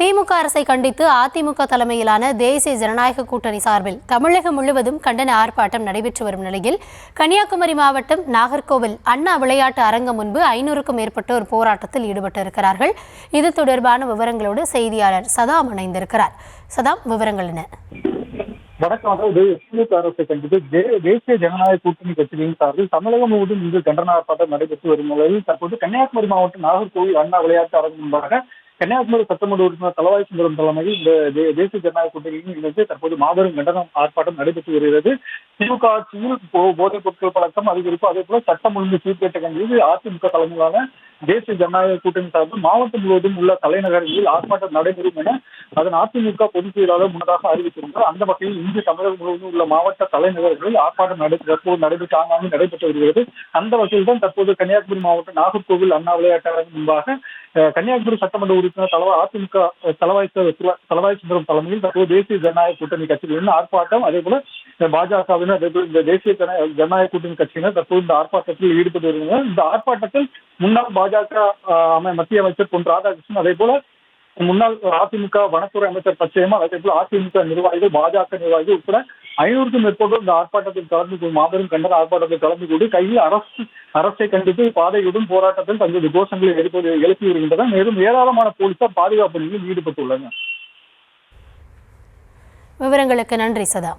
திமுக அரசை கண்டித்து அதிமுக தலைமையிலான தேசிய ஜனநாயக கூட்டணி சார்பில் தமிழகம் முழுவதும் கண்டன ஆர்ப்பாட்டம் நடைபெற்று வரும் நிலையில் கன்னியாகுமரி மாவட்டம் நாகர்கோவில் அண்ணா விளையாட்டு அரங்கம் முன்பு 500க்கும் மேற்பட்டோர் போராட்டத்தில் ஈடுபட்டிருக்கிறார்கள். இது தொடர்பான விவரங்களோடு செய்தியாளர் சதாம் இணைந்திருக்கிறார். சதாம், விவரங்கள் என்ன? வணக்கம். அதாவது திமுக அரசை கண்டித்து தேசிய ஜனநாயக கூட்டணி கட்சியின் சார்பில் தமிழகம் முழுவதும் இன்று கண்டன ஆர்ப்பாட்டம் நடைபெற்று வரும் நிலையில் தற்போது கன்னியாகுமரி மாவட்டம் நாகர்கோவில் அண்ணா விளையாட்டு அரங்கம் முன்பாக கன்னியாகுமரி சட்டமன்ற உறுப்பினர் தளவாய் சுந்தரம் தலைமையில் இந்த தேசிய ஜனநாயக கூட்டணியின் இணைந்து தற்போது மாபெரும் கண்டன ஆர்ப்பாட்டம் நடைபெற்று வருகிறது. திமுக ஆட்சியில் போதைப் பொருட்கள் பழக்கம் அதிகரிப்பு, அதே போல சட்டம் ஒழுங்கு சீர்கேட்ட கண்டித்து அதிமுக தலைமையிலான தேசிய ஜனநாயக கூட்டணி சார்பில் மாவட்டம் முழுவதும் உள்ள தலைநகரங்களில் ஆர்ப்பாட்டம் நடைபெறும் என அதன் அதிமுக பொதுச் செயலாளர் முன்னதாக அறிவித்திருந்தார். அந்த வகையில் இன்று தமிழகம் முழுவதும் உள்ள மாவட்ட தலைநகர்களில் ஆர்ப்பாட்டம் ஆங்காங்கு நடைபெற்று வருகிறது. அந்த வகையில் தான் தற்போது கன்னியாகுமரி மாவட்டம் நாகர்கோவில் அண்ணா விளையாட்டு அரங்கம் முன்பாக கன்னியாகுமரி சட்டமன்ற உறுப்பினர் அதிமுக தளவாய் சுந்தரம் தலைமையில் தற்போது தேசிய ஜனநாயக கூட்டணி கட்சிகளின் ஆர்ப்பாட்டம், அதே போல பாஜகவினர், அதே போல இந்த தேசிய ஜனநாயக கூட்டணி கட்சியினர் தற்போது இந்த ஆர்ப்பாட்டத்தில் ஈடுபட்டு வருகின்றனர். இந்த ஆர்ப்பாட்டத்தில் முன்னாள் பாஜக மத்திய அமைச்சர் பொன் ராதாகிருஷ்ணன், அதே போல முன்னாள் அதிமுக வனத்துறை அமைச்சர் பச்சையம்மாள், அதே போல அதிமுக நிர்வாகிகள், பாஜக நிர்வாகிகள் உட்பட 500க்கும் மேற்பட்டோர் இந்த ஆர்ப்பாட்டத்தில் கலந்து கொண்டு மாபெரும் கண்டன ஆர்ப்பாட்டத்தில் கலந்து கொண்டு கையில் அரசை கண்டித்து பாதையுடன் போராட்டத்தில் தங்களது கோஷங்களை எழுப்பி வருகின்றனர். மேலும் ஏராளமான போலீசார் பாதுகாப்பு பணியில் ஈடுபட்டுள்ளனர். விவரங்களுக்கு நன்றி சதா.